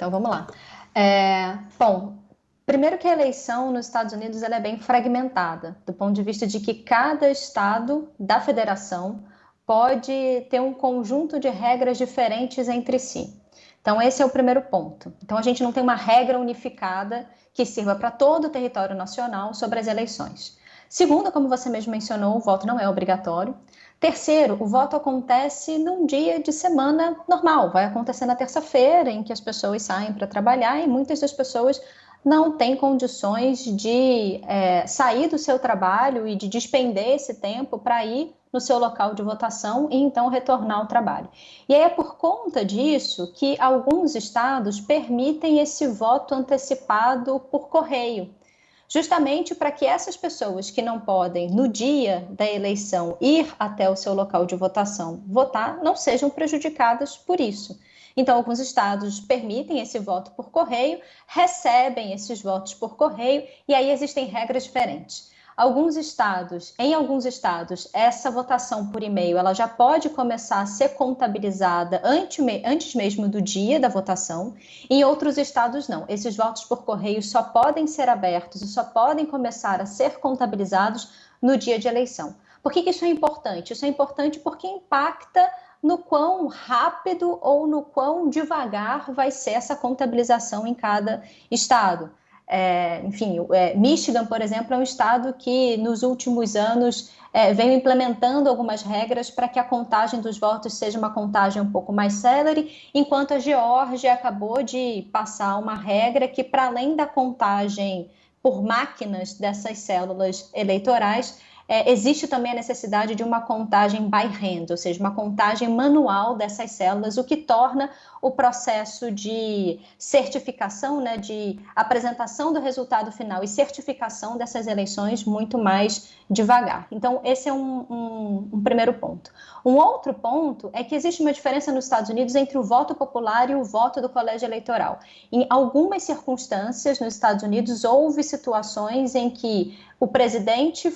então vamos lá. Bom, primeiro que a eleição nos Estados Unidos ela é bem fragmentada, do ponto de vista de que cada estado da federação pode ter um conjunto de regras diferentes entre si. Então, esse é o primeiro ponto. Então, a gente não tem uma regra unificada que sirva para todo o território nacional sobre as eleições. Segundo, como você mesmo mencionou, o voto não é obrigatório. Terceiro, o voto acontece num dia de semana normal, vai acontecer na terça-feira, em que as pessoas saem para trabalhar e muitas das pessoas não têm condições de sair do seu trabalho e de despender esse tempo para ir no seu local de votação e então retornar ao trabalho. E aí é por conta disso que alguns estados permitem esse voto antecipado por correio, justamente para que essas pessoas que não podem, no dia da eleição, ir até o seu local de votação votar, não sejam prejudicadas por isso. Então, alguns estados permitem esse voto por correio, recebem esses votos por correio, e aí existem regras diferentes. Em alguns estados, essa votação por e-mail ela já pode começar a ser contabilizada antes mesmo do dia da votação. Em outros estados, não. Esses votos por correio só podem ser abertos e só podem começar a ser contabilizados no dia de eleição. Por que isso é importante? Isso é importante porque impacta no quão rápido ou no quão devagar vai ser essa contabilização em cada estado. Michigan, por exemplo, é um estado que nos últimos anos veio implementando algumas regras para que a contagem dos votos seja uma contagem um pouco mais célere, enquanto a Geórgia acabou de passar uma regra que, para além da contagem por máquinas dessas células eleitorais, existe também a necessidade de uma contagem by hand, ou seja, uma contagem manual dessas células, o que torna o processo de certificação, né, de apresentação do resultado final e certificação dessas eleições muito mais devagar. Então, esse é um primeiro ponto. Um outro ponto é que existe uma diferença nos Estados Unidos entre o voto popular e o voto do colégio eleitoral. Em algumas circunstâncias, nos Estados Unidos, houve situações em que o presidente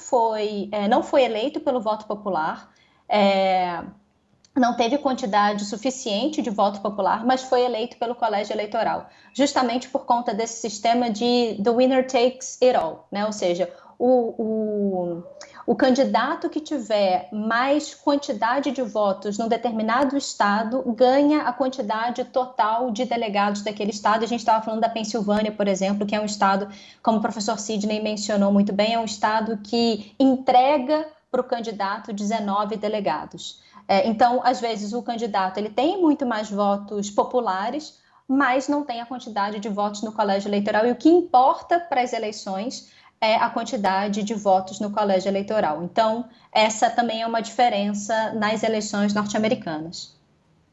não foi eleito pelo voto popular, não teve quantidade suficiente de voto popular, mas foi eleito pelo colégio eleitoral, justamente por conta desse sistema de the winner takes it all, né? Ou seja, o candidato que tiver mais quantidade de votos num determinado estado ganha a quantidade total de delegados daquele estado. A gente estava falando da Pensilvânia, por exemplo, que é um estado, como o professor Sidney mencionou muito bem, é um estado que entrega para o candidato 19 delegados. Então, às vezes, o candidato ele tem muito mais votos populares, mas não tem a quantidade de votos no colégio eleitoral. E o que importa para as eleições é a quantidade de votos no colégio eleitoral. Então, essa também é uma diferença nas eleições norte-americanas.